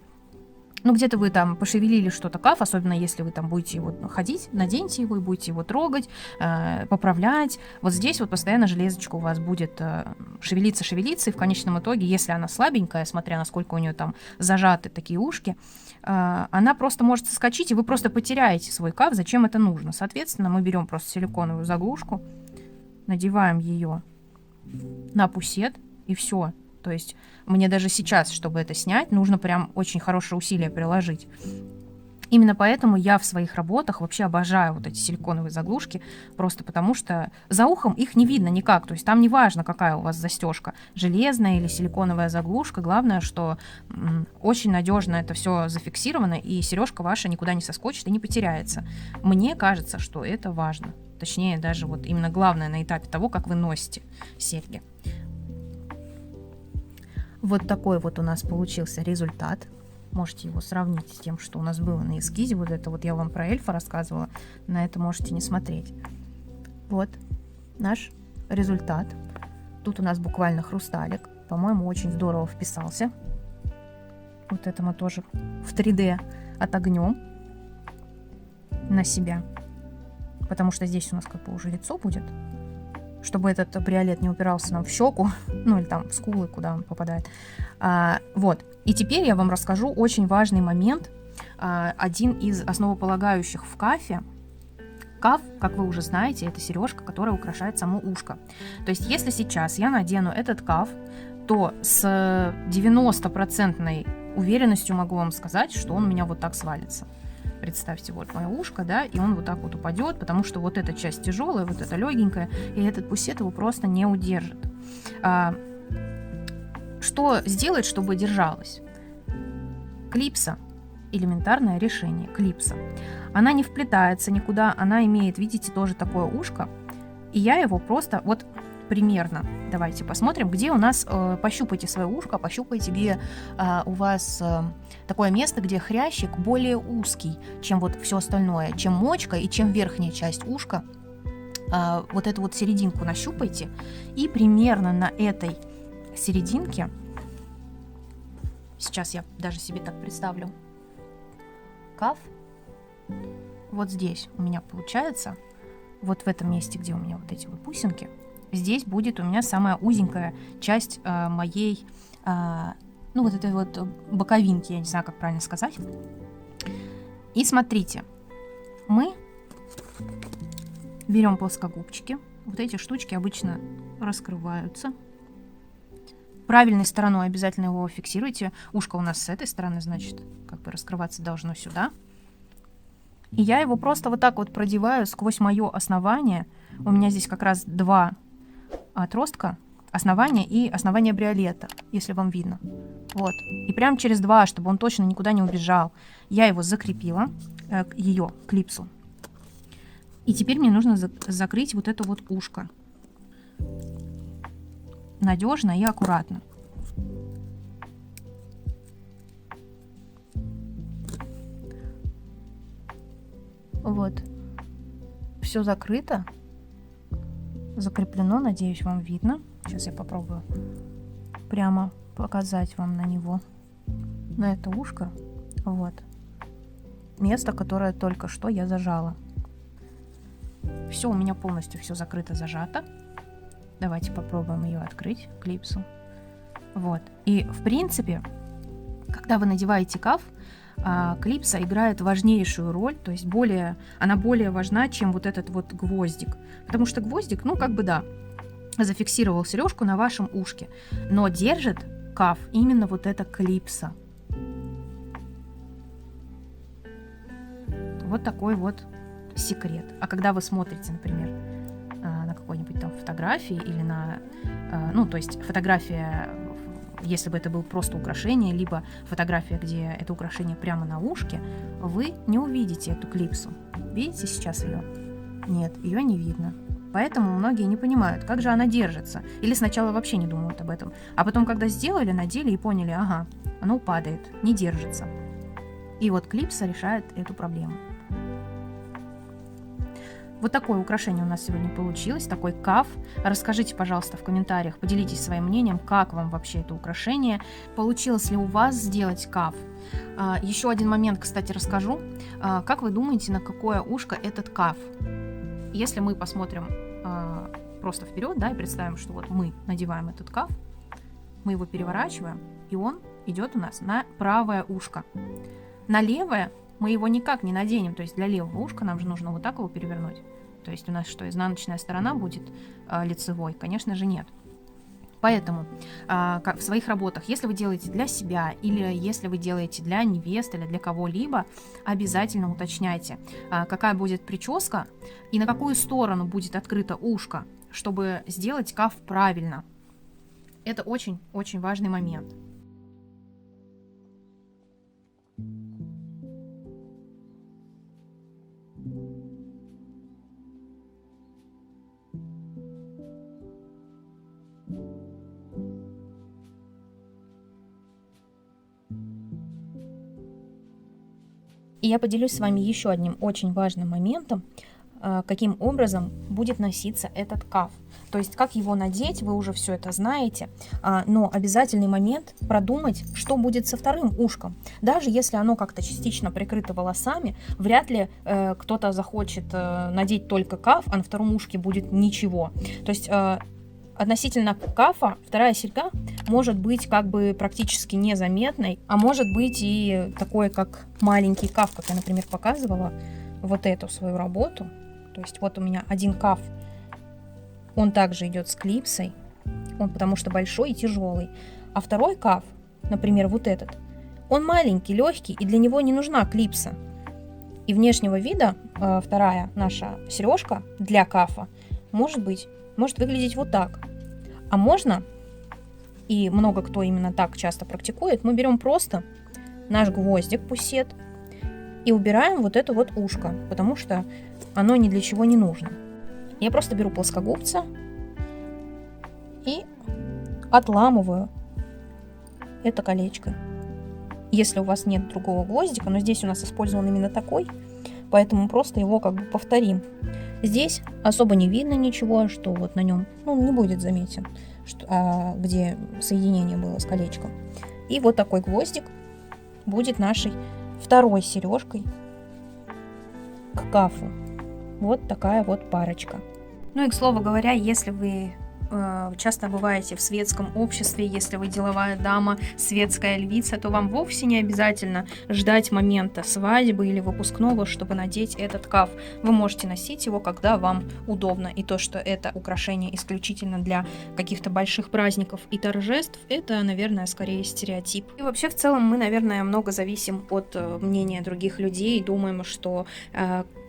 ну, где-то вы там пошевелили что-то каф, особенно если вы там будете его ходить, наденьте его и будете его трогать, поправлять. Вот здесь вот постоянно железочка у вас будет шевелиться, и в конечном итоге, если она слабенькая, смотря насколько у нее там зажаты такие ушки, она просто может соскочить, и вы просто потеряете свой каф. Зачем это нужно? Соответственно, мы берем просто силиконовую заглушку, надеваем ее на пусет, и все. То есть мне даже сейчас, чтобы это снять, нужно прям очень хорошее усилие приложить. Именно поэтому я в своих работах вообще обожаю вот эти силиконовые заглушки, просто потому что за ухом их не видно никак. То есть там не важно, какая у вас застежка, железная или силиконовая заглушка. Главное, что очень надежно это все зафиксировано, и сережка ваша никуда не соскочит и не потеряется. Мне кажется, что это важно. Точнее, даже вот именно главное на этапе того, как вы носите серьги. Вот такой вот у нас получился результат. Можете его сравнить с тем, что у нас было на эскизе. Вот это вот я вам про эльфа рассказывала. На это можете не смотреть. Вот наш результат. Тут у нас буквально хрусталик. По-моему, очень здорово вписался. Вот это мы тоже в 3D отогнем на себя. потому что здесь у нас как бы уже лицо будет, чтобы этот бриолет не упирался нам в щеку, ну или там в скулы, куда он попадает. Вот. И теперь я вам расскажу очень важный момент, один из основополагающих в кафе. Каф, как вы уже знаете, это сережка, которая украшает само ушко. То есть если сейчас я надену этот каф, то с 90% уверенностью могу вам сказать, что он у меня вот так свалится. Представьте, вот мое ушко, да, и он вот так вот упадет, потому что вот эта часть тяжелая, вот эта легенькая, и этот пусет его просто не удержит. Что сделать, чтобы держалась? Клипса. Элементарное решение. Клипса. Она не вплетается никуда, она имеет, видите, тоже такое ушко. И я его просто вот примерно, давайте посмотрим, где у нас, пощупайте свое ушко, пощупайте, где у вас такое место, где хрящик более узкий, чем вот все остальное, чем мочка и чем верхняя часть ушка. Вот эту вот серединку нащупайте, и примерно на этой серединке, сейчас я даже себе так представлю, каф, вот здесь у меня получается, вот в этом месте, где у меня вот эти вот бусинки, здесь будет у меня самая узенькая часть моей, ну вот этой вот боковинки, я не знаю, как правильно сказать. И смотрите, мы берем плоскогубчики, вот эти штучки обычно раскрываются. Правильной стороной обязательно его фиксируйте. Ушко у нас с этой стороны, значит, как бы раскрываться должно сюда. И я его просто вот так вот продеваю сквозь мое основание. У меня здесь как раз два отростка, основание и основание бриолета, если вам видно. Вот. И прям через два, чтобы он точно никуда не убежал, я его закрепила, ее клипсу. И теперь мне нужно закрыть вот это вот ушко. Надежно и аккуратно. Вот. Все закрыто. Закреплено, надеюсь, вам видно. Сейчас я попробую прямо показать вам на него, на это ушко. Вот. Место, которое только что я зажала. Все, у меня полностью все закрыто, зажато. Давайте попробуем ее открыть, клипсу. Вот. И, в принципе, когда вы надеваете каф, клипса играет важнейшую роль, то есть она более важна, чем вот этот вот гвоздик. Потому что гвоздик, ну, как бы да, зафиксировал сережку на вашем ушке. Но держит каф именно вот эта клипса. Вот такой вот секрет. А когда вы смотрите, например, на какой-нибудь там фотографии или на... Ну, то есть фотография, если бы это было просто украшение, либо фотография, где это украшение прямо на ушке, вы не увидите эту клипсу. Видите сейчас ее? Нет, ее не видно. Поэтому многие не понимают, как же она держится. Или сначала вообще не думают об этом. А потом, когда сделали, надели и поняли, ага, оно падает, не держится. И вот клипса решает эту проблему. Вот такое украшение у нас сегодня получилось, такой каф. Расскажите, пожалуйста, в комментариях, поделитесь своим мнением, как вам вообще это украшение. Получилось ли у вас сделать каф? Еще один момент, кстати, расскажу. Как вы думаете, на какое ушко этот каф? Если мы посмотрим просто вперед, да, и представим, что вот мы надеваем этот каф, мы его переворачиваем, и он идет у нас на правое ушко. На левое мы его никак не наденем, то есть для левого ушка нам же нужно вот так его перевернуть. То есть у нас что, изнаночная сторона будет лицевой? Конечно же нет. Поэтому в своих работах, если вы делаете для себя или если вы делаете для невесты или для кого-либо, обязательно уточняйте, какая будет прическа и на какую сторону будет открыто ушко, чтобы сделать каф правильно. Это очень-очень важный момент. И я поделюсь с вами еще одним очень важным моментом. каким образом будет носиться этот каф. То есть, как его надеть, вы уже все это знаете, но обязательный момент продумать, что будет со вторым ушком. Даже если оно как-то частично прикрыто волосами, вряд ли кто-то захочет надеть только каф, а на втором ушке будет ничего. То есть, относительно кафа вторая серьга может быть как бы практически незаметной, а может быть и такой, как маленький каф, как я, например, показывала вот эту свою работу. То есть вот у меня один каф, он также идет с клипсой, он потому что большой и тяжелый. А второй каф, например, вот этот, он маленький, легкий, и для него не нужна клипса. И внешнего вида вторая наша сережка для кафа может выглядеть вот так. А можно, и много кто именно так часто практикует, мы берем просто наш гвоздик пусет и убираем вот это вот ушко, потому что оно ни для чего не нужно. Я просто беру плоскогубца и отламываю это колечко. Если у вас нет другого гвоздика, но здесь у нас использован именно такой, поэтому просто его как бы повторим. Здесь особо не видно ничего, что вот на нем, не будет заметен, где соединение было с колечком. И вот такой гвоздик будет нашей второй сережкой к кафу. Вот такая вот парочка. Ну и, к слову говоря, если вы часто бываете в светском обществе, если вы деловая дама, светская львица, то вам вовсе не обязательно ждать момента свадьбы или выпускного, чтобы надеть этот каф. Вы можете носить его, когда вам удобно. И то, что это украшение исключительно для каких-то больших праздников и торжеств, это, наверное, скорее стереотип. И вообще, в целом, мы, наверное, много зависим от мнения других людей, думаем, что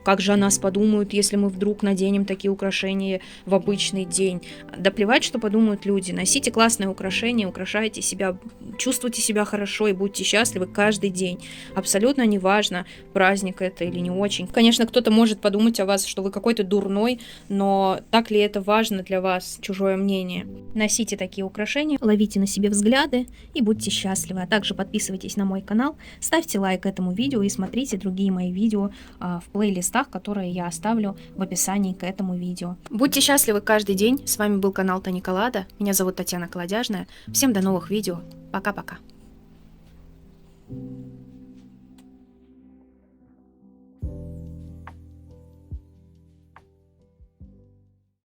как же о нас подумают, если мы вдруг наденем такие украшения в обычный день. Да плевать, что подумают люди. Носите классное украшение, украшайте себя, чувствуйте себя хорошо и будьте счастливы каждый день. Абсолютно неважно, праздник это или не очень. Конечно, кто-то может подумать о вас, что вы какой-то дурной, но так ли это важно для вас, чужое мнение? Носите такие украшения, ловите на себе взгляды и будьте счастливы. А также подписывайтесь на мой канал, ставьте лайк этому видео и смотрите другие мои видео в плейлистах, которые я оставлю в описании к этому видео. Будьте счастливы каждый день. С вами был канал Таниколада. Меня зовут Татьяна Колодяжная. Всем до новых видео. Пока-пока.